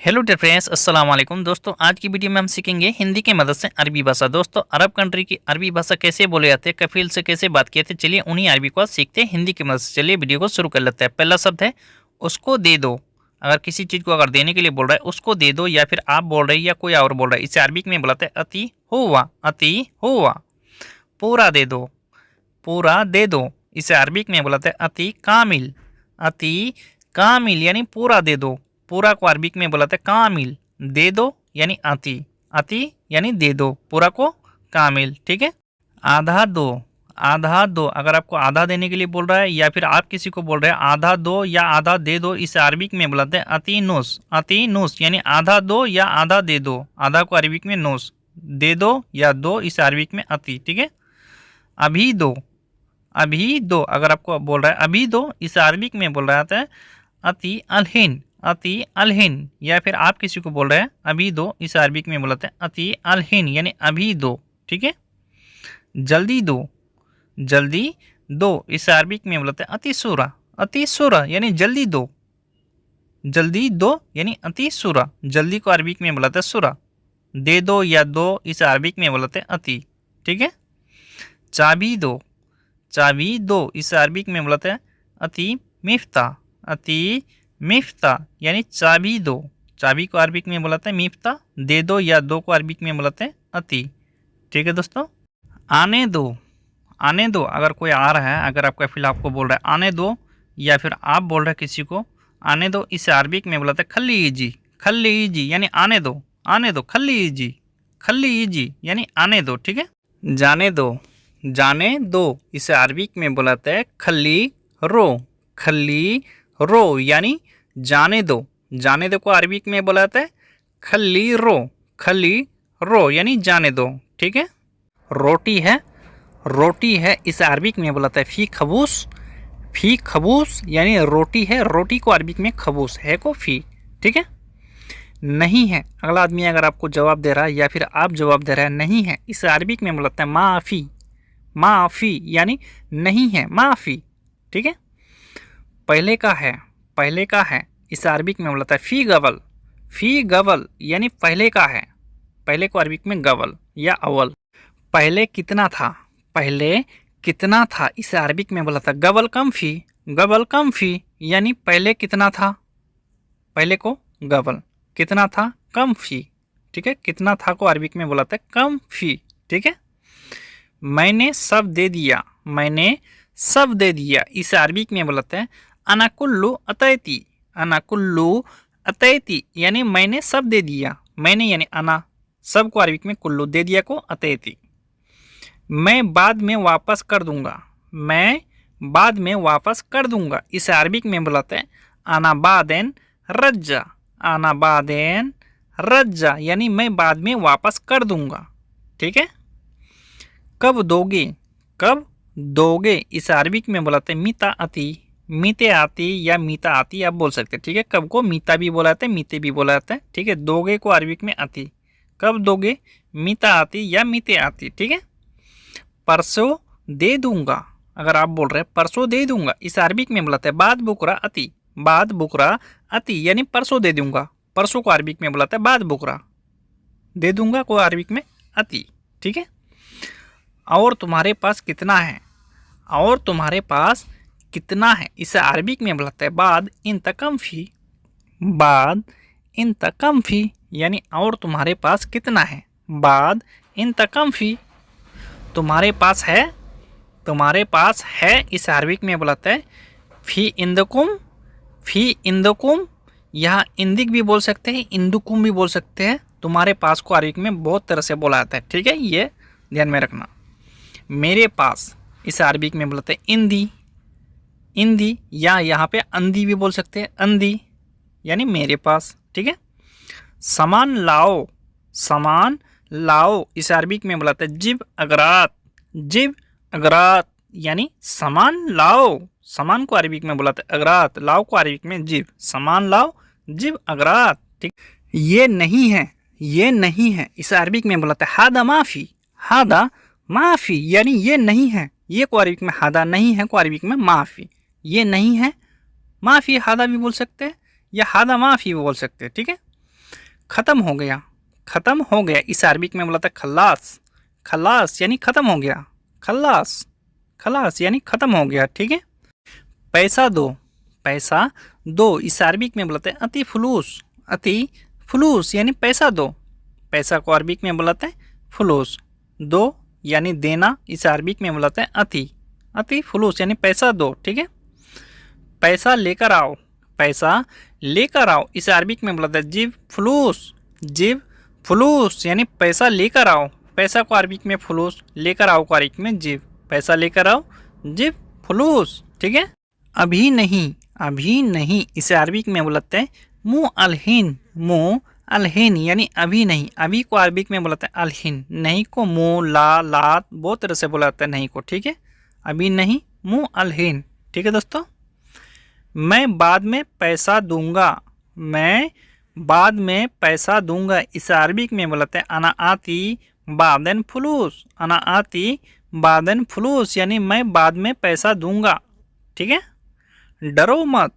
Hello dear friends, अस्सलाम वालेकुम। दोस्तों, आज की वीडियो में हम सीखेंगे हिंदी की मदद से अरबी भाषा। दोस्तों, अरब कंट्री की अरबी भाषा कैसे बोले जाते हैं, कफील से कैसे बात किए थे, चलिए उन्हीं अरबी को आज सीखते हैं हिंदी की मदद से। चलिए वीडियो को शुरू कर लेते हैं। पहला शब्द है उसको दे दो। अगर किसी चीज़ को अगर देने के लिए बोल रहा है उसको दे दो, या फिर आप बोल रहे हैं या कोई और बोल रहा है, इसे अरबिक में बुलाते हैं अति हुआ। अति हुआ। पूरा दे दो। पूरा दे दो, इसे अरबिक में बुलाते हैं अति कामिल। अति कामिल यानी पूरा दे दो। पूरा को अरबिक में बुलाते हैं कामिल। दे दो यानी अति। अति यानी दे दो, पूरा को कामिल। ठीक है। आधा दो। आधा दो, अगर आपको आधा देने के लिए बोल रहा है या फिर आप किसी को बोल रहे हैं आधा दो या आधा दे दो, इसे अरबिक में बुलाते हैं अति नुस। अति नुस यानी आधा दो या आधा दे दो। आधा को अरबिक में नुस, दे दो या दो, इसे अरबिक में अति। ठीक है। अभी दो। अभी दो, अगर आपको बोल रहा है अभी दो, इसे अरबिक में बोल रहा है अति अलहिन। अति अलहिन, या फिर आप किसी को बोल रहे हैं अभी दो, इसे अरबिक में बोलते हैं अति अलहिन यानी अभी दो। ठीक है। जल्दी दो। जल्दी दो, इसे अरबिक में बोलते हैं अति सूरा। अति सूरा यानी जल्दी दो। जल्दी दो यानी अति सूरा। जल्दी को अरबिक में बोलते हैं सूरा। दे दो या दो, इसे अरबिक में बोलते हैं अति। ठीक है। चाबी दो। चाबी दो, इसे अरबिक में बोलते हैं अति मिफ्ता। अति मिफ्ता यानी चाबी दो। चाबी को अरबिक में बोलते हैं मिफ्ता। दे दो या दो को अरबिक में बोलते हैं अति। ठीक है दोस्तों। आने दो। आने दो, अगर कोई आ रहा है, अगर आपका फिल आपको बोल रहा है आने दो, या फिर आप बोल रहे हैं किसी को आने दो, इसे अरबिक में बोलते हैं खल्ली इजी। खल्ली इजी यानी आने दो। आने दो, खल्ली इजी। खल्ली इजी यानी आने दो। ठीक है। जाने दो। जाने दो, इसे अरबिक में बुलाते हैं खल्ली रो। खल्ली रो यानी जाने दो। जाने दो को अरबिक में बुलाते हैं खल्ली रो। खल्ली रो यानी जाने दो। ठीक है। रोटी है। रोटी है, इसे अरबिक में बुलाते हैं फी खबूस। फी खबूस यानी रोटी है। रोटी को अरबिक में खबूस है को फी। ठीक है। नहीं है, अगला आदमी अगर आपको जवाब दे रहा है या फिर आप जवाब दे रहे हैं नहीं है, इसे अरबिक में बुलाते हैं माफ़ी। माफ़ी यानी नहीं है, माफ़ी। ठीक है। पहले का है। पहले का है, इसे अरबिक में बोलता है फ़ी गवल। फ़ी गवल यानी पहले का है। पहले को अरबिक में गवल या अवल। पहले कितना था। पहले कितना था, इसे अरबिक में बोला था गवल कम फ़ी। गवल कम फ़ी यानी पहले कितना था। पहले को गवल, कितना था कम फ़ी। ठीक है। कितना था को अरबिक में बोला था कम फ़ी। ठीक है। मैंने सब दे दिया। मैंने सब दे दिया, इसे अरबिक में बोलते हैं अना कुल्लू अतैती। अना कुल्लू अतैती यानी मैंने सब दे दिया। मैंने यानी अना, सब को अरबिक में कुल्लू, दे दिया को अतैती। मैं बाद में वापस कर दूंगा। मैं बाद में वापस कर दूंगा, इसे अरबिक में बोलते हैं अना बादेन रज्जा। अना बादेन रज्जा यानी मैं बाद में वापस कर दूंगा। ठीक है। कब दोगे। कब दोगे, इसे अरबिक में बोलाते हैं मीता अति। मीते आती या मीता आती आप बोल सकते हैं। ठीक है। कब को मीता भी बोला जाता है, मीते भी बोला जाता है। ठीक है। दोगे को अरबिक में अति। कब दोगे, मीता आती या मीते आती। ठीक है। परसों दे दूंगा, अगर आप बोल रहे हैं परसों दे दूंगा, इसे अरबिक में बोलाते हैं बाद बुकरा अति। बाद बुकरा अति यानी परसों दे दूंगा। परसों को अरबिक में बोलाते हैं बाद बुकरा। दे दूंगा को अरबिक में अति। ठीक है। और तुम्हारे पास कितना है। और तुम्हारे पास कितना है, इसे अरबिक में बोलते हैं बाद इन तकम फ़ी। बाद इन तकम फ़ी यानी और तुम्हारे पास कितना है, बाद इन तकम फ़ी। तुम्हारे पास है। तुम्हारे पास है, इसे अरबिक में बोलते हैं फ़ी इंदकुम। फ़ी इंदकुम, यहाँ इंदिक भी बोल सकते हैं, इंदुकुम भी बोल सकते हैं। तुम्हारे पास को अरबिक में बहुत तरह से बोला जाता है। ठीक है। ये ध्यान में रखना। मेरे पास, इसे अरबिक में बोलते हैं इंदी। इंदी, या यहाँ पे अंधी भी बोल सकते हैं, अंधी यानी मेरे पास। ठीक है। सामान लाओ। सामान लाओ, इसे अरबिक में बोलते हैं जिब अगरात। जिब अगरात यानी सामान लाओ। सामान को अरबिक में बोलते हैं अगरात। लाओ को अरबिक में जिब। सामान लाओ, जिब अगरात। ठीक। ये नहीं है। ये नहीं है, इसे अरबिक में बोलते हैं हादा माफ़ी। हादा माफ़ी यानी ये नहीं है। ये को अरबिक में हादा, नहीं है को अरबिक में माफ़ी। ये नहीं है, माफ़ी हादा भी बोल सकते हैं या हादा माफ़ी भी बोल सकते हैं। ठीक है। ख़त्म हो गया, ख़त्म हो गया। इस अरबिक में बोला था खल्लास, खल्लास यानी ख़त्म हो गया, खल्लास, खलास यानी ख़त्म हो गया। ठीक है। पैसा दो, पैसा दो। इस अरबिक में बोलते हैं अति फुलूस, अति फुलूस यानी पैसा दो। पैसा को अरबिक में बोलते हैं फुलूस। दो यानी देना, इस अरबिक में बोलते हैं अति, अति फुलूस यानी पैसा दो। ठीक है। पैसा लेकर आओ, पैसा लेकर आओ। इस अरबिक में बोलते हैं जिब फुलूस, जिब फुलूस यानी पैसा लेकर आओ। पैसा को अरबिक में फुलूस, लेकर आओ को अरबिक में जिब। पैसा लेकर आओ, जिब फुलूस। ठीक है। अभी नहीं, अभी नहीं। इसे अरबिक में बोलते हैं मु अलहीन, मु अलहीन यानी अभी नहीं। अभी को अरबिक में बोलते हैं अलहीन, नहीं को मु ला लात बहुत तरह से बोलाते हैं नहीं को। ठीक है। अभी नहीं, मु अलहीन। ठीक है दोस्तों। मैं बाद में पैसा दूंगा, मैं बाद में पैसा दूंगा। इस अरबिक में बोलते हैं अना आती बादन फुलूस, अना आती बादन फुलूस यानी मैं बाद में पैसा दूंगा। ठीक है। डरो मत,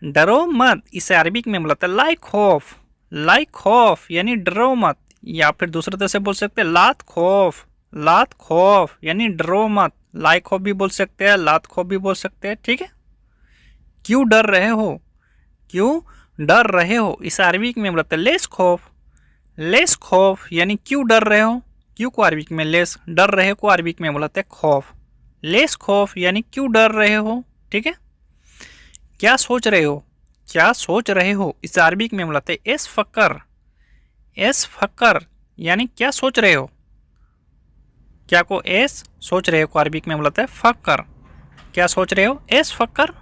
डरो मत। इसे अरबिक में बोलते हैं लाइक खौफ, लाइक खौफ यानी डरो मत। या फिर दूसरे तरह से बोल सकते हैं लात खौफ, लात खौफ यानी डरो मत। लाइक खौफ भी बोल सकते हैं, लात खौफ भी बोल सकते हैं। ठीक है। क्यों डर रहे हो, क्यों डर रहे हो। इस अरबिक में बोलते हैं लेस खौफ, लेस खौफ यानी क्यों डर रहे हो। क्यों को अरबिक में लेस, डर रहे को अरबिक में बोलते हैं खौफ। लेस खौफ यानी क्यों डर रहे हो। ठीक है। क्या सोच रहे हो, क्या सोच रहे हो। इस अरबिक में बोलते हैं एस फक्कर, एस फक्कर यानी क्या सोच रहे हो। क्या को एस सोच रहे हो को अरबिक में बोलते हैं फक्कर। क्या सोच रहे हो, एस फक्कर।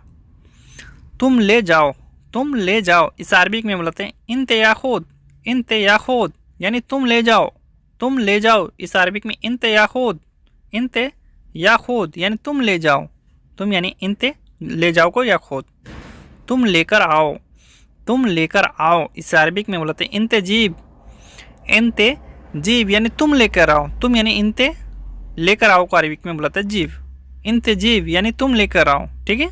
तुम ले जाओ, तुम ले जाओ। इस अरबिक में बोलते हैं इंते या खुद, इंते या खुद यानी तुम ले जाओ, तुम ले जाओ। इस अरबिक में इंते या खुद, इंते या खुद यानी तुम ले जाओ। तुम यानी इंते ले जाओ को या खुद। तुम लेकर आओ, तुम लेकर आओ। इस अरबिक में बोलते हैं इंते जीब, इंते जीब यानी तुम लेकर आओ। तुम यानी इंते लेकर आओ को अरबिक में बोलते हैं जीब, इंते जीब यानी तुम लेकर आओ। ठीक है।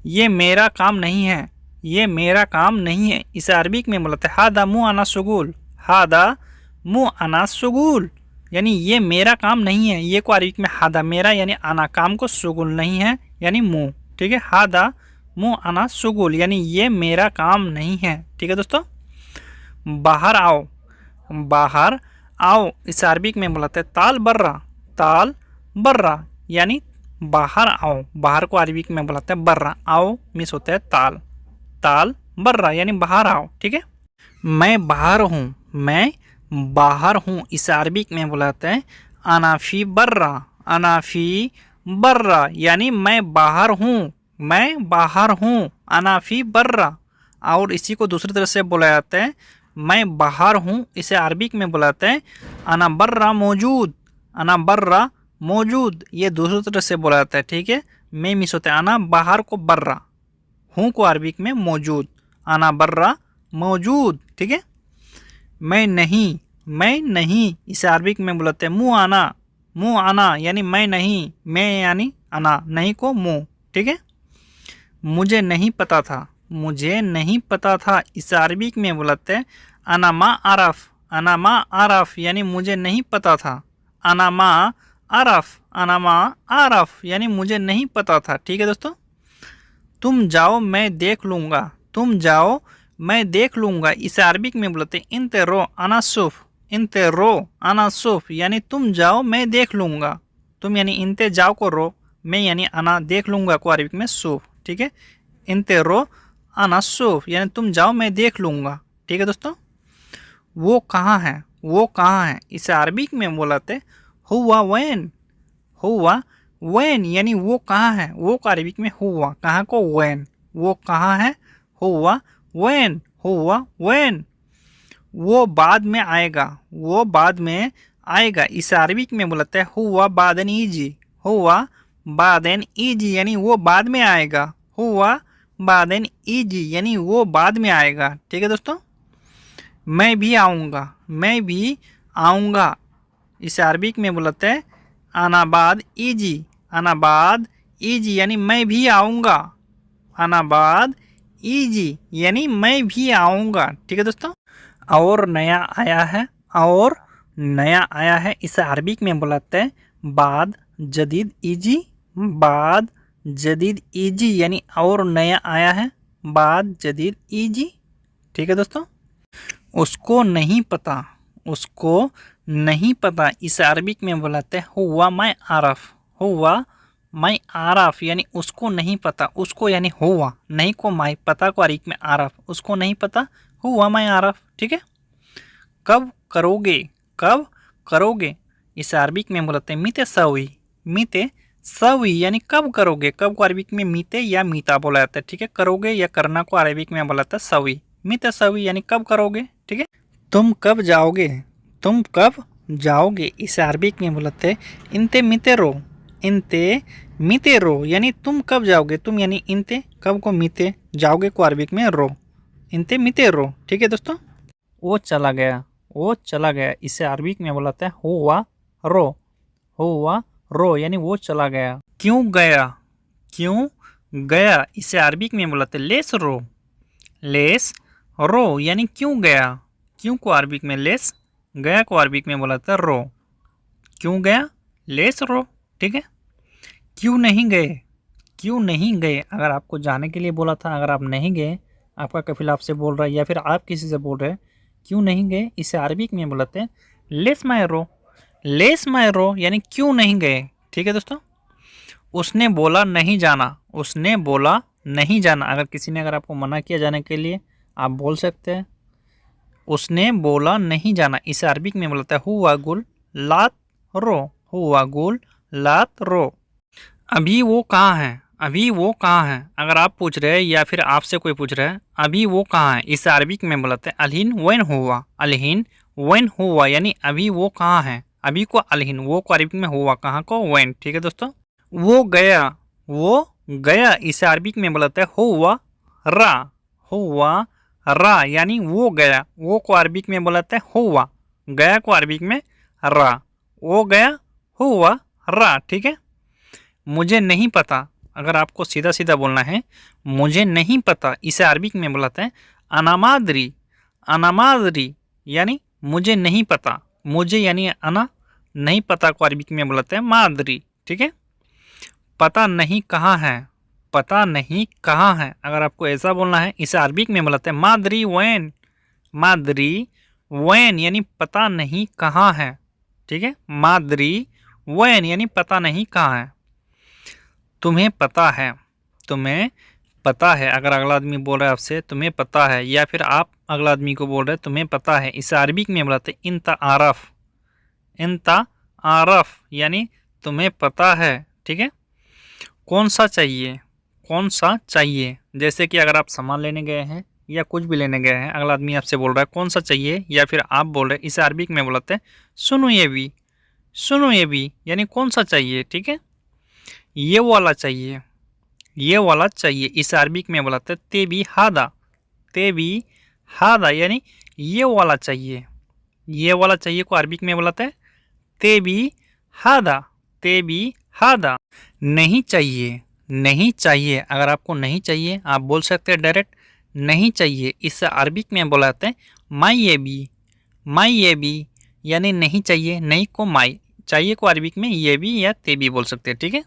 ये मेरा काम नहीं है, ये मेरा काम नहीं है। इस अरबिक में बोलते हैं हादा मु अना सुगुल, हादा मु अना सुगुल यानी ये मेरा काम नहीं है। ये को अरबिक में हादा मेरा यानी अना काम को, सुगुल नहीं है यानी मु। ठीक है। हादा मु अना सुगुल यानी ये मेरा काम नहीं है। ठीक है दोस्तों। बाहर आओ, बाहर आओ। इस अरबिक में बोलते हैं ताल बर्रा, ताल बर्रा यानी बाहर आओ। बाहर को अरबिक में बोलते हैं बर्रा, आओ मिस होता है ताल, ताल बर्रा यानी बाहर आओ। ठीक है। मैं बाहर हूँ, मैं बाहर हूँ। इस अरबिक में बोलते हैं अनाफी बर्रा, अनाफी बर्रा यानी मैं बाहर हूँ, मैं बाहर हूँ। अनाफी बर्रा। और इसी को दूसरी तरह से बोला जाता है मैं बाहर हूँ। इसे अरबिक में बुलाते हैं अना बर्रा मौजूद, अना बर्रा मौजूद। ये दूसरी तरह से बोला जाता है। ठीक है। मैं मिस होता है अना बाहर को बर्रा, हूँ को अरबिक में मौजूद, अना बर्रा मौजूद। ठीक है। मैं नहीं, मैं नहीं। इसे अरबिक में बुलाते हैं मुँह आना, मुँह आना यानी मैं नहीं, मैं यानी अना, नहीं को मुँह। ठीक है। मुझे नहीं पता था, मुझे नहीं पता था। इस अरबिक में बोलते हैं अना मा आरफ, अना मा आरफ यानी मुझे नहीं पता था। अना मा आरफ, अना मा आरफ यानी मुझे नहीं पता था। ठीक है दोस्तों। तुम जाओ मैं देख लूँगा, तुम जाओ मैं देख लूँगा। इस अरबिक में बोलते हैं इंते रो अना सुफ, इंते रो अना सुफ यानी तुम जाओ मैं देख लूँगा। तुम यानी इंते जाओ को रो, मैं यानी अना देख लूँगा को अरबिक में सूफ। ठीक है। इंते रो अना सूफ यानी तुम जाओ मैं देख लूँगा। ठीक है दोस्तों। वो कहाँ है, वो कहाँ है। इसे अरबिक में बोलाते हुआ वैन, हुआ वैन यानी वो कहाँ है। वो को अरबिक में हुआ, कहाँ को वैन, वो कहाँ है हुआ वैन, हुआ वैन। वो बाद में आएगा, वो बाद में आएगा। इस अरबिक में बोलते हैं हुआ बादन ईजी, हुआ बादन ईजी यानी वो बाद में आएगा, हुआ बादन ईजी यानी वो बाद में आएगा। ठीक है दोस्तों। मैं भी आऊँगा, मैं भी आऊँगा। इस अरबिक में बोलते हैं अनाबाद ईजी, अनाबाद ईजी यानी मैं भी आऊँगा, अनाबाद ईजी यानी मैं भी आऊँगा। ठीक है दोस्तों। और नया आया है, और नया आया है, इसे अरबिक में बुलाते हैं बाद जदीद इजी, बाद जदीद इजी यानी और नया आया है, बाद जदीद इजी। ठीक है दोस्तों। उसको नहीं पता, उसको नहीं पता, इसे अरबिक में बुलाते हैं हुआ मैं आरफ, हुआ मैं आरफ यानी उसको नहीं पता, उसको यानी हुआ, नहीं को मैं, पता को अरबिक में आरफ, उसको नहीं पता हुआ मैं आरफ। ठीक है। कब करोगे, कब करोगे, इसे अरबिक में बोलते हैं मीते सवी, मीते सवी यानी कब करोगे, कब को अरबिक में मीते या मीता बोला जाता है। ठीक है। करोगे या करना को अरबिक में बोला जाता है सवी, मीते सवी यानी कब करोगे। ठीक है। तुम कब जाओगे, तुम कब जाओगे, इसे अरबिक में बोलते हैं इंते मीते रो, इंते मीते रो यानी तुम कब जाओगे, तुम यानी इंते, कब को मीते, जाओगे को अरबिक में रो, इंते मीते रो। ठीक है दोस्तों। वो चला गया, वो चला गया, इसे अरबिक में बोलाते हैं हुआ रो, हुआ रो यानी वो चला गया। क्यों गया, क्यों गया, इसे अरबिक में बोलाते हैं लेस रो, लेस रो यानी क्यों गया, क्यों को अरबिक में लेस, गया को अरबिक में बोलाते हैं रो, क्यों गया लेस रो। ठीक है। क्यों नहीं गए, क्यों नहीं गए, अगर आपको जाने के लिए बोला था, अगर आप नहीं गए, आपका कफिल आपसे बोल रहा है या फिर आप किसी से बोल रहे हैं क्यों नहीं गए, इसे अरबिक में बोलते हैं लेस माय रो, लेस माय रो यानी क्यों नहीं गए। ठीक है दोस्तों। उसने बोला नहीं जाना, उसने बोला नहीं जाना, अगर किसी ने अगर आपको मना किया जाने के लिए आप बोल सकते हैं उसने बोला नहीं जाना, इसे अरबिक में बोलता है हुआ गुल लात रो, हुआ गुल लात रो। अभी वो कहाँ है, अभी वो कहाँ है, अगर आप पूछ रहे हैं या फिर आपसे कोई पूछ रहा है अभी वो कहाँ है, इसे अरबिक में बोलते हैं अलहिन वैन हुआ, अलहिन वैन हुआ यानी अभी वो कहाँ है, अभी को अलहिन, वो को अरबिक में हुआ, कहाँ को वैन। ठीक है दोस्तों। वो गया, वो गया, इसे अरबिक में बोलते हैं हुआ रा, हुआ रा यानी वो गया, वो को अरबिक में बोलते हैं हुआ, गया को अरबिक में रा, वो गया हुआ रा। ठीक है। मुझे नहीं पता, अगर आपको सीधा सीधा बोलना है मुझे नहीं पता, इसे अरबिक में बोलते हैं अनामादरी, अनामादरी यानी मुझे नहीं पता, मुझे यानी अना, नहीं पता को अरबिक में बोलते हैं मादरी। ठीक है। पता नहीं कहाँ है, पता नहीं कहाँ है, अगर आपको ऐसा बोलना है इसे अरबिक में बोलते हैं मादरी वैन, मादरी वैन यानी पता नहीं कहाँ है। ठीक है। मादरी वैन यानी पता नहीं कहाँ है। तुम्हें पता है, तुम्हें पता है, अगर अगला आदमी बोल रहा है आपसे तुम्हें पता है, या फिर आप अगला आदमी को बोल रहे हैं तुम्हें पता है, इसे अरबिक में बोलते हैं इंता आरफ, इंता आरफ यानी तुम्हें पता है। ठीक है। कौन सा चाहिए, कौन सा चाहिए, जैसे कि अगर आप सामान लेने गए हैं या कुछ भी लेने गए हैं, अगला आदमी आपसे बोल रहा है कौन सा चाहिए, या फिर आप बोल रहे हैं, इसे अरबिक में बोलते हैं सुनो ये भी, सुनो ये भी यानी कौन सा चाहिए। ठीक है। ये वाला चाहिए, ये वाला चाहिए, इसे अरबिक में बोलते हैं तेबी हादा, तेबी हादा यानी ये वाला चाहिए, ये वाला चाहिए को अरबिक में बोलते हैं तेबी हादा, तेबी हादा। नहीं चाहिए, नहीं चाहिए, अगर आपको नहीं चाहिए आप बोल सकते हैं डायरेक्ट नहीं चाहिए, इसे अरबिक में बोलाते हैं माई ये भी, माई ये भी यानी नहीं चाहिए, नहीं को माई, चाहिए को अरबिक में ये भी या ते भी बोल सकते हैं। ठीक है।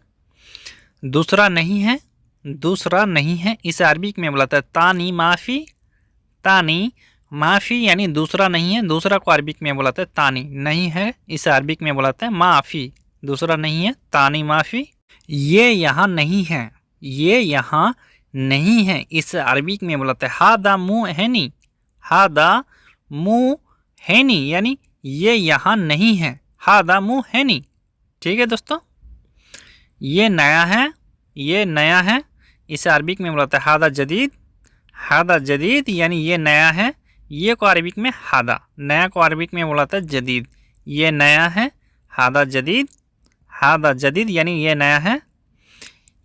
दूसरा नहीं है, दूसरा नहीं है, इसे अरबिक में बोलाता है तानी माफ़ी, तानी माफ़ी यानी दूसरा नहीं है, दूसरा को अरबिक में बोलाता है तानी, नहीं है इसे अरबिक में बोलाते हैं माफ़ी, दूसरा नहीं है तानी माफ़ी। ये यहाँ नहीं है, ये यहाँ नहीं है, इसे अरबिक में बोलाते हैं हादा मुँह हैनी, हादा मुँह हैनी यानी ये यहाँ नहीं है, हादा मुँह हैनी। ठीक है दोस्तों। ये नया है, ये नया है, इसे अरबिक में बोलाते हैं हादा जदीद, हादा जदीद यानी ये नया है, ये को अरबिक में हादा, नया को अरबिक में बोलाता है जदीद, ये नया है हादा जदीद, हादा जदीद यानी ये नया है।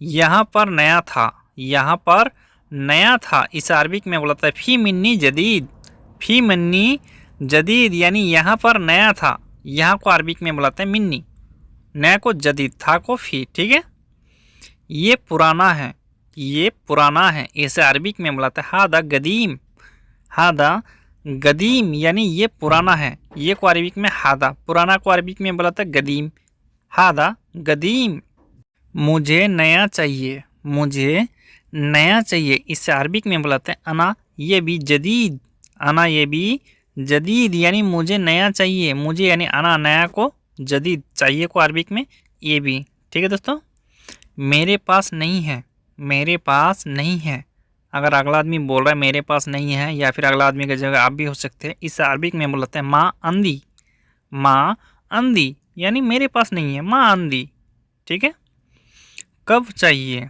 यहाँ पर नया था, यहाँ पर नया था, इसे अरबिक में बोलाता है फ़ी मिन्नी जदीद, फ़ी मिन्नी जदीद यानी यहाँ पर नया था, यहाँ को अरबिक में बुलाते हैं मिन्नी, नया को जदीद, था को फ़ी। ठीक है। ये पुराना है, ये पुराना है, इसे अरबिक में बुलाते हैं हादा गदीम, हादा गदीम यानी ये पुराना है, ये को अरबिक में हादा, पुराना को अरबिक में बोला था गदीम, हादा गदीम। मुझे नया चाहिए, मुझे नया चाहिए, इससे अरबिक में बोलाते हैं अना ये भी जदीद, अना ये भी जदीद यानी मुझे नया चाहिए, मुझे यानी अना नया को जदीद चाहिए को अरबिक में ये भी। ठीक है दोस्तों। मेरे पास नहीं है, मेरे पास नहीं है, अगर अगला आदमी बोल रहा है मेरे पास नहीं है या फिर अगला आदमी की जगह आप भी हो सकते हैं, इस अरबिक में बोलते हैं माँ अंधी, माँ अंधी यानी मेरे पास नहीं है, माँ अंधी। ठीक है। कब चाहिए,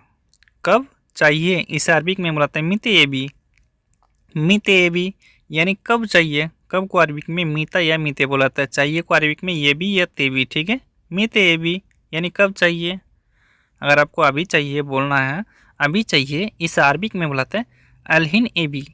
कब चाहिए, इस अरबिक में बोलते हैं मिते एबी, मिते एबी यानी कब चाहिए, कब को अरबिक में मीता या मीते बोलाता है, चाहिए को अरबिक में ये भी या ते भी। ठीक है। मिते एबी यानी कब चाहिए, अगर आपको अभी चाहिए बोलना है, अभी चाहिए, इस अरबिक में बुलाते हैं अलहिन एबी,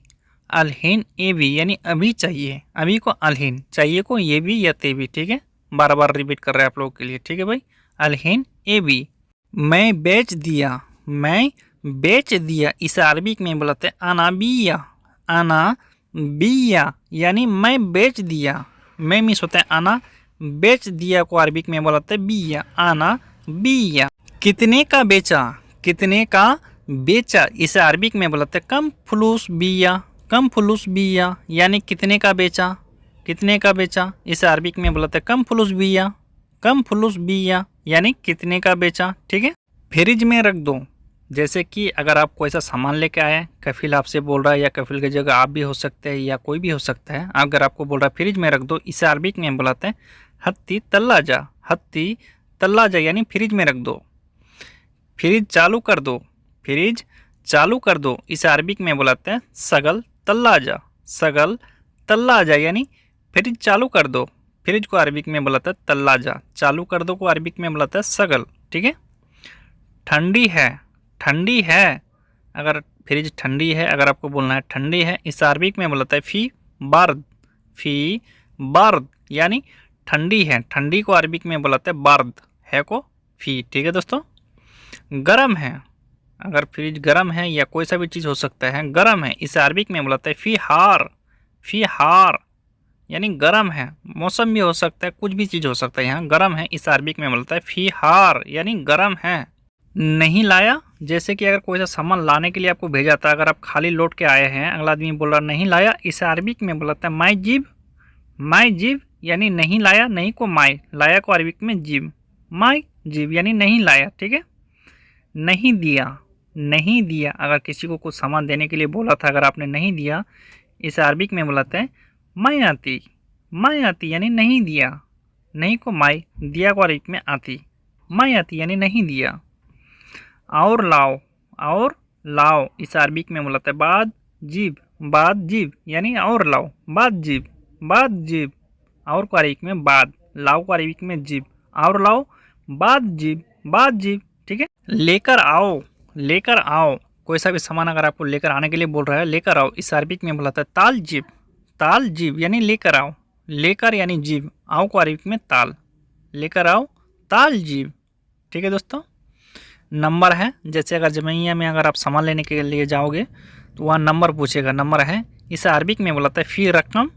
अलहिन एबी यानी अभी चाहिए, अभी को अलहिन, चाहिए को ये भी या ते भी। ठीक है। बार बार रिपीट कर रहे हैं आप लोगों के लिए। ठीक है भाई, अलहिन एबी। मैं बेच दिया, मैं बेच दिया, इस अरबिक में बुलाते हैं अना बिया, अना बिया यानी मैं बेच दिया, मैं मिस होता है अना, बेच दिया को अरबिक में बुलाते हैं बिया, अना बिया। कितने का बेचा, कितने का बेचा, इसे अरबिक में बोलते हैं कम फुलूस बिया, कम फुलूस बिया यानी कितने का बेचा, कितने का बेचा, इसे अरबिक में बोलते हैं कम फुलूस बिया, कम फुलूस बिया यानी कितने का बेचा। ठीक है। फ्रिज में रख दो, जैसे कि अगर आप कोई सा सामान लेके आए, कफिल आपसे बोल रहा है या कफिल की जगह आप भी हो सकते हैं या कोई भी हो सकता है, अगर आपको बोल रहा है फ्रिज में रख दो, इसे अरबिक में बुलाते हैं हत्ती तल्लाजा, हत्ती तल्लाजा यानी फ्रिज में रख दो। फ्रिज चालू कर दो, फ्रिज चालू कर दो, इसे अरबिक में बुलाते हैं सगल तल्लाजा, सगल तल्लाजा यानी फ्रिज चालू कर दो, फ्रिज को अरबिक में बुलाता है तल्लाजा, चालू कर दो को अरबिक में बुलाता है सगल। ठीक है। ठंडी है, ठंडी है, अगर फ्रिज ठंडी है, अगर आपको बोलना है ठंडी है, इस अरबिक में बुलाता है फी बार्द, फी बार्द यानी ठंडी है, ठंडी को अरबिक में बुलाते हैं बार्द, है को फी। ठीक है दोस्तों। गरम है, अगर फ्रिज गरम है या कोई सा भी चीज़ हो सकता है, गरम है, इसे अरबिक में बुलाते हैं फी हार, फी हार यानी गरम है, मौसम भी हो सकता है, कुछ भी चीज़ हो सकता है, यहाँ गरम है, इस अरबिक में बोलता है फी हार यानी गरम है। नहीं लाया, जैसे कि अगर कोई सा सामान लाने के लिए आपको भेजा था, अगर आप खाली लौट के आए हैं, अगला आदमी बोल रहा नहीं लाया, इस अरबिक में बोलता है माई जीब, माई जीब यानी नहीं लाया, नहीं को माई, लाया को अरबिक में जीब, माई जीब यानी नहीं लाया। ठीक है। नहीं दिया, नहीं दिया, अगर किसी को कुछ सामान देने के लिए बोला था, अगर आपने नहीं दिया, इस अरबिक में बुलाते हैं मैं आती, मैं आती यानी नहीं दिया, नहीं को माई, दिया को अरबिक में आती, मैं आती यानी नहीं दिया। और लाओ, और लाओ, इस अरबिक में बुलाते हैं बाद जीब, बाद जीब यानी और लाओ, बाद जीब, बाद जीब, और को अरबिक में बाद, लाओ को अरबिक में जीब, और लाओ, बाद जीब, बाद जीब। ठीक है। लेकर आओ, लेकर आओ, कोई सा भी सामान अगर आपको लेकर आने के लिए बोल रहा है, लेकर आओ, इस अरबिक में बुलाता है ताल जीब, ताल जीब यानी लेकर आओ, लेकर यानी जीब, आओ को अरबिक में ताल, लेकर आओ ताल जीब। ठीक है दोस्तों। नंबर है, जैसे अगर जमैया में अगर आप सामान लेने के लिए जाओगे तो वहाँ नंबर पूछेगा, नंबर है, इस अरबिक में बुलाता है फ़ी रकम,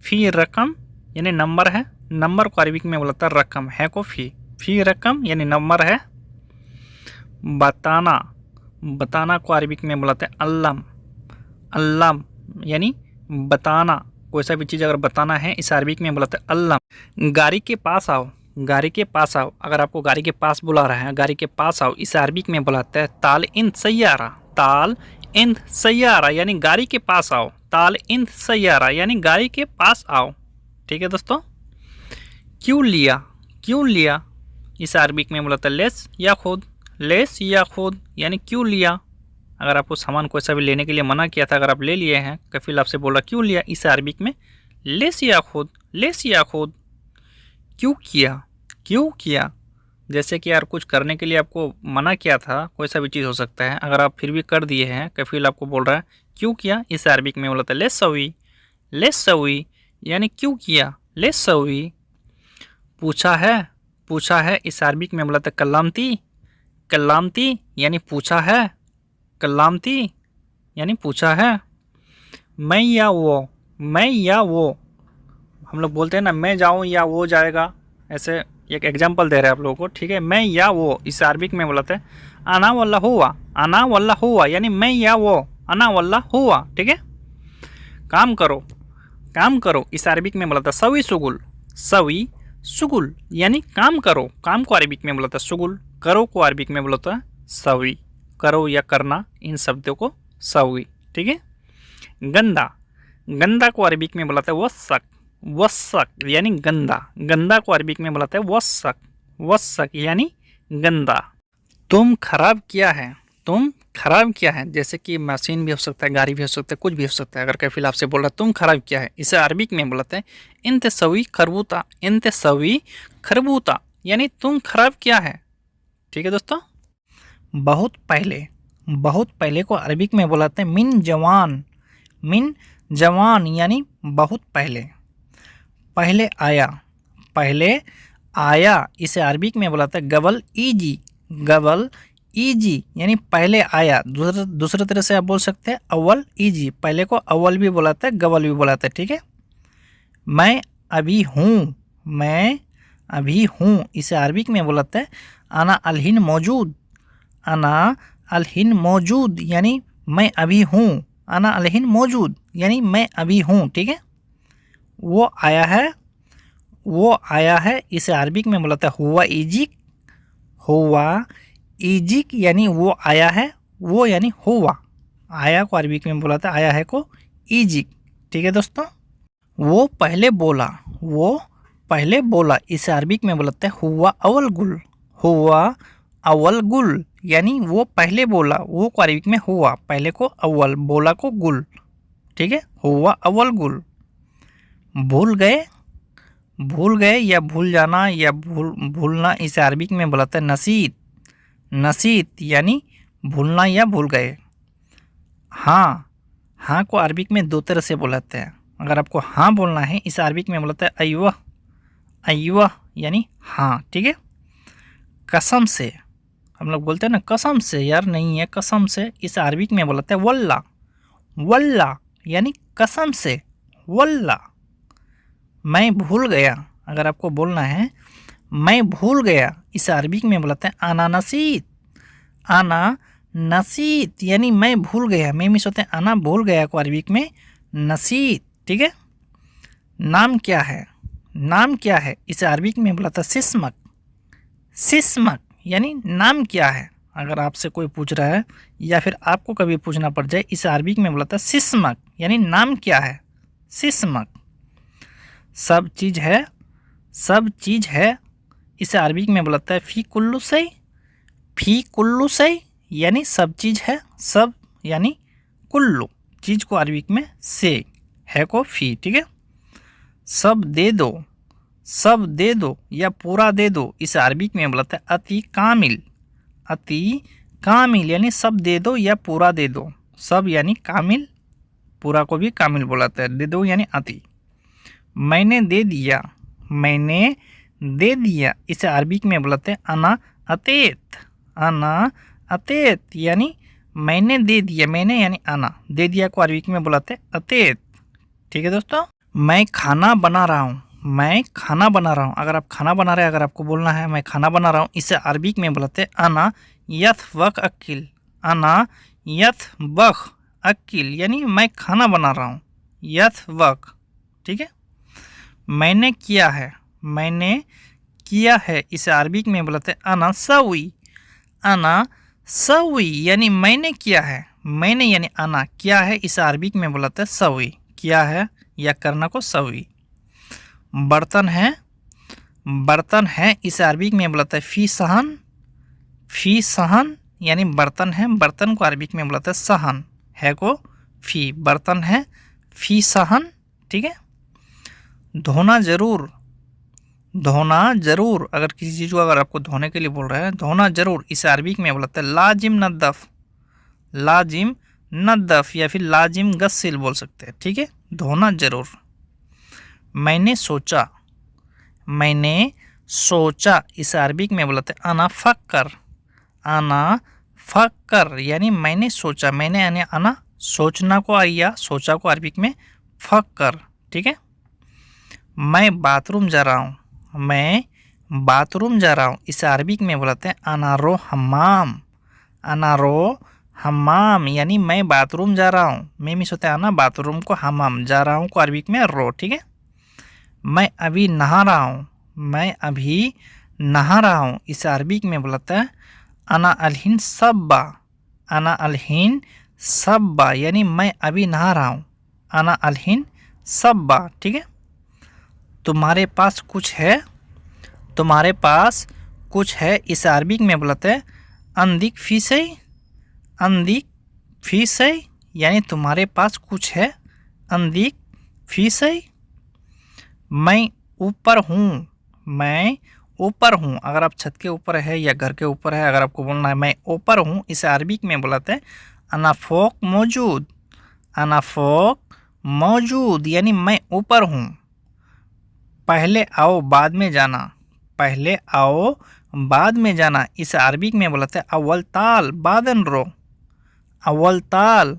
फ़ी रकम यानी नंबर है, नंबर को अरबिक में बुलाता है रकम, है को फ़ी, फ़ी रकम यानी नंबर है। बताना, बताना को अरबिक में बुलाते हैं अल्लम, अल्लम यानी बताना, कोई सा भी चीज़ अगर बताना है, इस अरबिक में बुलाते हैं अल्लम। गाड़ी के पास आओ, गाड़ी के पास आओ, अगर आपको गाड़ी के पास बुला रहा है, गाड़ी के पास आओ, इस अरबिक में बुलाते हैं ताल इन सैयारा, ताल इन सैयारा यानी गाड़ी के पास आओ, ताल इन सैयारा यानी गाड़ी के पास आओ। ठीक है दोस्तों। क्यों लिया, क्यों लिया, इस अरबिक में बुलाता है लेस या खुद, लेस या खुद यानी क्यों लिया, अगर आपको सामान कोई सा भी लेने के लिए मना किया था, अगर आप ले लिए हैं, कफिल आपसे बोला क्यों लिया, इस अरबिक में लेस या खुद, लेस या खुद। क्यों किया, क्यों किया, जैसे कि यार कुछ करने के लिए आपको मना किया था, कोई सा भी चीज़ हो सकता है, अगर आप फिर भी कर दिए हैं, कफिल आपको बोल रहा है क्यों किया, इस अरबिक में बोला था लेस सवी, लेस सवी यानी क्यों किया, लेस सवी। पूछा है, पूछा है, इस अरबिक में बोला था कल्लामती, कल्लामती यानी पूछा है, कल्लामती यानी पूछा है। मैं या वो, मैं या वो, हम लोग बोलते हैं ना मैं जाऊँ या वो जाएगा, ऐसे एक एग्जांपल दे रहे हैं आप लोगों को, ठीक है। मैं या वो इस अरबिक में बोलते हैं आना वल्ला हुआ, आना वल्ला हुआ यानी मैं या वो, आना वल्ला हुआ, ठीक है। काम करो, काम करो इस अरबिक में बोलता है सवी सुगुल, सवी सुगुल यानी काम करो, काम को अरबिक में बोलता है सुगुल, करो को अरबिक में बोलता है सवी, करो या करना इन शब्दों को सवी, ठीक है। गंदा, गंदा को अरबिक में बुलाते हैं वसक, वसक यानी गंदा, गंदा को अरबिक में बुलाते हैं वसक, वसक यानी गंदा। तुम खराब किया है, तुम खराब किया है, जैसे कि मशीन भी हो सकता है, गाड़ी भी हो सकता है, कुछ भी हो सकता है। अगर कफिल आपसे बोल रहा है तुम खराब किया है, इसे अरबिक में बुलाते हैं इंतसवी खरबूता, इंतसवी खरबूता यानी तुम खराब किया है, ठीक है दोस्तों। बहुत पहले, बहुत पहले को अरबिक में बुलाते हैं मिन जवान, मिन जवान यानी बहुत पहले। पहले आया, पहले आया इसे अरबिक में बुलाते हैं गबल ईजी, गबल ईजी यानी पहले आया। दूसरे तरह से आप बोल सकते हैं अव्वल ईजी, पहले को अव्वल भी बुलाते हैं, गबल भी बुलाते हैं, ठीक है। मैं अभी हूँ, मैं अभी हूँ इसे अरबिक में बुलाते हैं आना अलहिन मौजूद, आना अलहिन मौजूद यानी मैं अभी हूँ, आना अलहिन मौजूद यानी मैं अभी हूँ, ठीक है। वो आया है, वो आया है इसे अरबिक में बुलाता है हुआ इजिक, हुआ इजिक यानी वो आया है, वो यानी हुआ, आया को अरबिक में बुलाता है आया है को इजिक, ठीक है दोस्तों। वो पहले बोला, वो पहले बोला इसे अरबिक में बुलाते हैं हुआ अवल गुल, हुआ अवल गुल यानी वो पहले बोला, वो को अरबिक में हुआ, पहले को अव्वल, बोला को गुल, ठीक है, हुआ अव्वल गुल। भूल गए, भूल गए या भूल जाना या भूलना इसे अरबिक में बुलाते हैं नसीत, नसीत यानी भूलना या भूल गए। हाँ, हाँ को अरबिक में दो तरह से बुलाते हैं। अगर आपको हाँ बोलना है इसे अरबिक में बुलाते हैं अय्वा, अय्वा यानी हाँ, ठीक है। कसम से, हम लोग बोलते हैं ना कसम से, यार नहीं है कसम से, इसे अरबिक में बोलते हैं वल्ला, वल्ला यानी कसम से, वल्ला। मैं भूल गया, अगर आपको बोलना है मैं भूल गया इसे अरबिक में बोलते हैं आना नसीत, आना नसीत यानी मैं भूल गया, मैं मिस होते हैं आना भूल गया को अरबिक में नसीत, ठीक है। नाम क्या है, नाम क्या है इसे अरबिक में बोला था सिस्मक, सिस्मक यानी नाम क्या है। अगर आपसे कोई पूछ रहा है या फिर आपको कभी पूछना पड़ जाए इसे अरबिक में बोला था सिस्मक यानी नाम क्या है, सिस्मक। सब चीज़ है, सब चीज़ है इसे अरबिक में बोलता है फ़ी कुल्लू सही, फ़ी कुल्लू सही यानी सब चीज़ है, सब यानी कुल्लू, चीज़ को अरबिक में से है को फ़ी, ठीक है। सब दे दो, सब दे दो या पूरा दे दो इसे अरबिक में बोलता है अति कामिल, अति कामिल यानी सब दे दो या पूरा दे दो, सब यानी कामिल, पूरा को भी कामिल बुलाता है, दे दो यानी अति। मैंने दे दिया, मैंने दे दिया इसे अरबिक में बुलाते हैं अना अतेत, अना अतेत यानी मैंने दे दिया, मैंने यानी अना, दे दिया को अरबिक में बुलाते हैं अतेत, ठीक है दोस्तों। मैं खाना बना रहा हूँ, मैं खाना बना रहा हूँ, अगर आप खाना बना रहे हैं, अगर आपको बोलना है मैं खाना बना रहा हूँ इसे अरबिक में बुलाते हैं अना यथ वक अकिल, अना यथ वक अकिल यानी मैं खाना बना रहा हूँ, यथ वक, ठीक है। मैंने किया है, मैंने किया है इसे अरबिक में बुलाते हैं अना सवी, अना सवी यानी मैंने किया है, मैंने यानी अना, किया है इसे अरबिक में बुलाते हैं सवी, किया है या करना को सवी। बर्तन है, बर्तन है इसे अरबिक में बुलाता है फ़ी सहन, फ़ी सहन यानी बर्तन है, बर्तन को अरबिक में बुलाता है सहन, है को फ़ी, बर्तन है फ़ी सहन, ठीक है। धोना ज़रूर, धोना ज़रूर, अगर किसी चीज़ को अगर आपको धोने के लिए बोल रहा है धोना ज़रूर इसे अरबिक में बुलाता है लाजिम नद्दफ़, लाजिम नद्दफ़ या फिर लाजिम गस्सिल बोल सकते हैं, ठीक है, धोना ज़रूर। मैंने सोचा, मैंने सोचा इसे अरबिक में बोलते हैं अना फ़क्कर, अना फ़क्कर यानी मैंने सोचा, मैंने यानी अना सोचना को या सोचा को अरबिक में फकर, ठीक है। मैं बाथरूम जा रहा हूँ, मैं बाथरूम जा रहा हूँ, इसे अरबिक में बोलते हैं अनारो हमाम। अनारो हमाम यानी मैं बाथरूम जा रहा हूँ। मैं मिस होता है ना, बाथरूम को हमाम, जा रहा हूँ को अरबिक में रो, ठीक है। मैं अभी नहा रहा हूँ, मैं अभी नहा रहा हूँ, इसे अरबिक में बोलता है अना अलहिन सब्बा। अना अलहिन सब्बा यानी मैं अभी नहा रहा हूँ, अना अलहिन सब्बा, ठीक है। तुम्हारे पास कुछ है, तुम्हारे पास कुछ है, इसे अरबिक में बोलते हैं अंदिक फीसई। अंदिक फीसई यानी तुम्हारे पास कुछ है, अंदिक फीसई। मैं ऊपर हूँ, मैं ऊपर हूँ, अगर आप छत के ऊपर है या घर के ऊपर है, अगर आपको बोलना है मैं ऊपर हूँ, इसे अरबिक में बुलाते हैं अना फोक मौजूद। अना फोक मौजूद यानी मैं ऊपर हूँ। पहले आओ बाद में जाना, पहले आओ बाद में जाना, इसे अरबिक में बुलाते हैं अव्वल ताल बादन रो। अव्वल ताल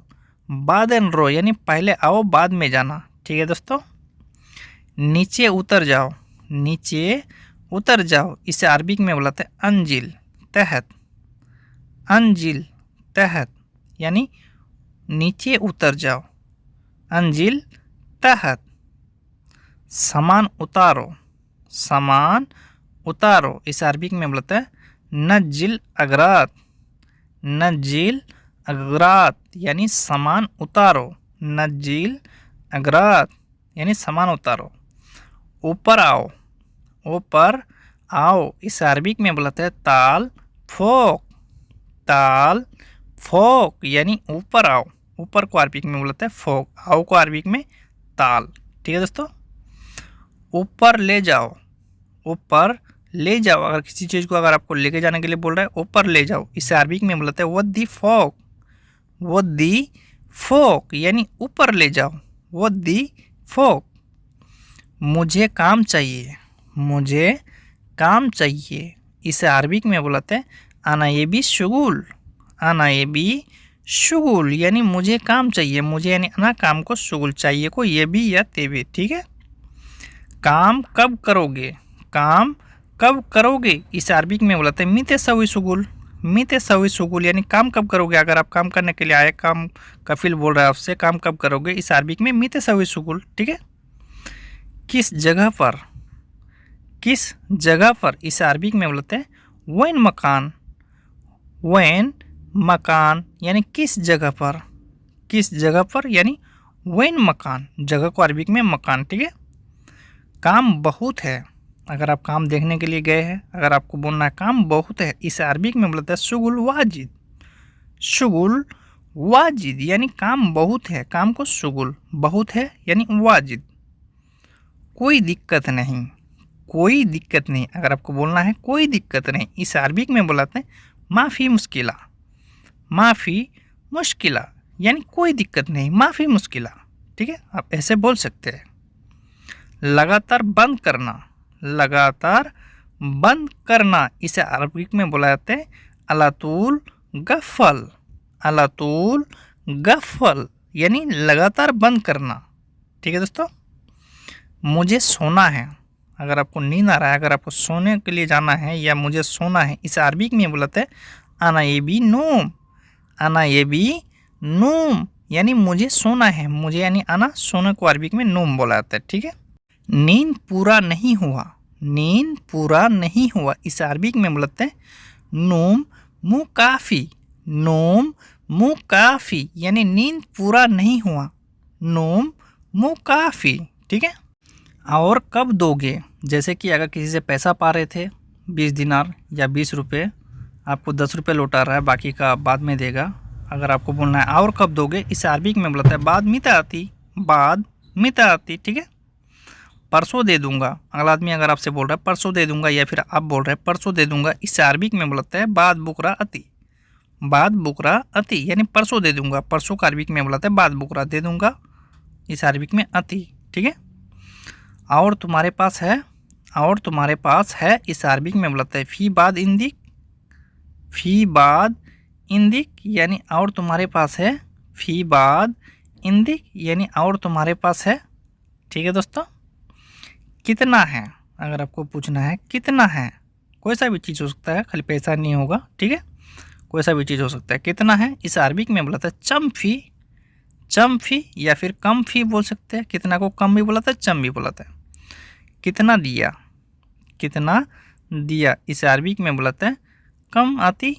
बादन रो यानी पहले आओ बाद में जाना, ठीक है दोस्तों। नीचे उतर जाओ, नीचे उतर जाओ, इसे अरबिक में बुलाते हैं अंजिल तहत। अंजिल तहत यानी नीचे उतर जाओ, अंजिल तहत। सामान उतारो, सामान उतारो, इसे अरबिक में बुलाते हैं नजिल अगरात। नजिल अगरात यानी सामान उतारो, नजिल अगरात यानी सामान उतारो। ऊपर आओ, ऊपर आओ, इस अरबिक में बुलाते हैं ताल फोक। ताल फोक यानी ऊपर आओ, ऊपर को अरबिक में बुलाते हैं फोक, आओ को अरबिक में ताल, ठीक है दोस्तों। ऊपर ले जाओ, ऊपर ले जाओ, अगर किसी चीज़ को अगर आपको लेके जाने के लिए बोल रहा है ऊपर ले जाओ, इसे अरबिक में बुलाते हैं वद्दी फोक। वद्दी फोक यानी ऊपर ले जाओ, वद्दी फोक। मुझे काम चाहिए, मुझे काम चाहिए, इसे अरबिक में बुलाते हैं आना ये भी शुगुल। आना ये भी शुगुल यानी मुझे काम चाहिए, मुझे यानी आना काम को, शुगुल चाहिए को ये भी या ते भी, ठीक है। काम कब करोगे, काम कब करोगे, इसे अरबिक में बुलाते हैं मीते सवी शुगुल। मीते सवी शुगुल यानी काम कब करोगे, अगर आप काम करने के लिए आए, काम कफिल बोल रहा है आपसे काम कब करोगे, इस अरबिक में मीते सवी शुगुल, ठीक है। किस जगह पर, किस जगह पर, इस अरबिक में बोलते हैं वैन मकान। वैन मकान यानी किस जगह पर, किस जगह पर यानी वैन मकान, जगह को अरबिक में मकान, ठीक है। काम बहुत है, अगर आप काम देखने के लिए गए हैं, अगर आपको बोलना है काम बहुत है, इसे अरबिक में बोलते हैं शुगुल वाजिद। शुगुल वाजिद यानी काम बहुत है, काम को शुगुल, बहुत है यानी वाजिद। कोई दिक्कत नहीं, कोई दिक्कत नहीं, अगर आपको बोलना है कोई दिक्कत नहीं, इस अरबिक में बुलाते हैं माफ़ी मुश्किला। माफ़ी मुश्किला यानी कोई दिक्कत नहीं, माफ़ी मुश्किला, ठीक है, आप ऐसे बोल सकते हैं। लगातार बंद करना, लगातार बंद करना, इसे अरबिक में बुलाते हैं अलातूल गफल। अलातूल गफल यानी लगातार बंद करना, ठीक है दोस्तों। मुझे सोना है, अगर आपको नींद आ रहा है, अगर आपको सोने के लिए जाना है या मुझे सोना है, इसे अरबिक में बुलाते हैं आना ये भी नूम। आना ये भी नूम यानी मुझे सोना है, मुझे यानी आना, सोने को अरबिक में नूम बोला जाता है, ठीक है। नींद पूरा नहीं हुआ, नींद पूरा नहीं हुआ, इसे अरबिक में बोलते हैं नूम मुकाफी। नूम मुकाफी यानी नींद पूरा नहीं हुआ, नूम मुकाफी, ठीक है। और कब दोगे, जैसे कि अगर किसी से पैसा पा रहे थे 20 दिनार या 20 रुपये, आपको 10 रुपये लौटा रहा है, बाकी का बाद में देगा। अगर आपको बोलना है और कब दोगे, इसे अरबिक में बोलता है बाद मिता आती। बाद मिता आती, ठीक है। परसों दे दूंगा, अगला आदमी अगर आपसे बोल रहा है परसों दे दूंगा, या फिर आप बोल रहे हैं परसों दे दूंगा, इसे अरबिक में बोलता है बाद बुकरा अति। बाद बुकरा अति यानी परसों दे दूंगा, परसों का अरबिक में बोलता है बाद बुकरा दे दूंगा, इस अरबिक में अति, ठीक है। और तुम्हारे पास है, और तुम्हारे पास है, इस अरबिक में बोलता है फी बाद इंदिक। फी बाद इंदिक यानी और तुम्हारे पास है, फी बाद इंदिक यानी और तुम्हारे पास है, ठीक है दोस्तों। कितना है, अगर आपको पूछना है कितना है, कोई सा भी चीज़ हो सकता है, खाली पैसा नहीं होगा, ठीक है, कोई सा भी चीज़ हो सकता है। कितना है इस अरबिक में बोला था चम फी, चम फी या फिर कम फी बोल सकते हैं। कितना को कम भी बोला था, चम भी बोला था। कितना दिया, कितना दिया इस अरबिक में बोला था कम आती,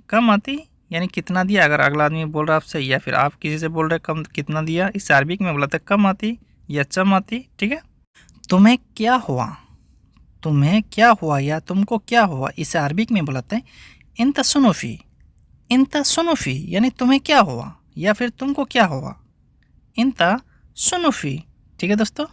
कम आती यानी कितना दिया। अगर अगला आदमी बोल रहा है आपसे या फिर आप किसी से बोल रहे कम कितना दिया, इस अरबिक में बोला था कम आती या चम आती, ठीक है। तुम्हें क्या हुआ, तुम्हें क्या हुआ या तुमको क्या हुआ, इस अरबिक में बोलाते हैं इंत सुनुफी, इंत सुनुफी यानी तुम्हें क्या हुआ या फिर तुमको क्या हुआ, इंत सुनुफी, ठीक है दोस्तों।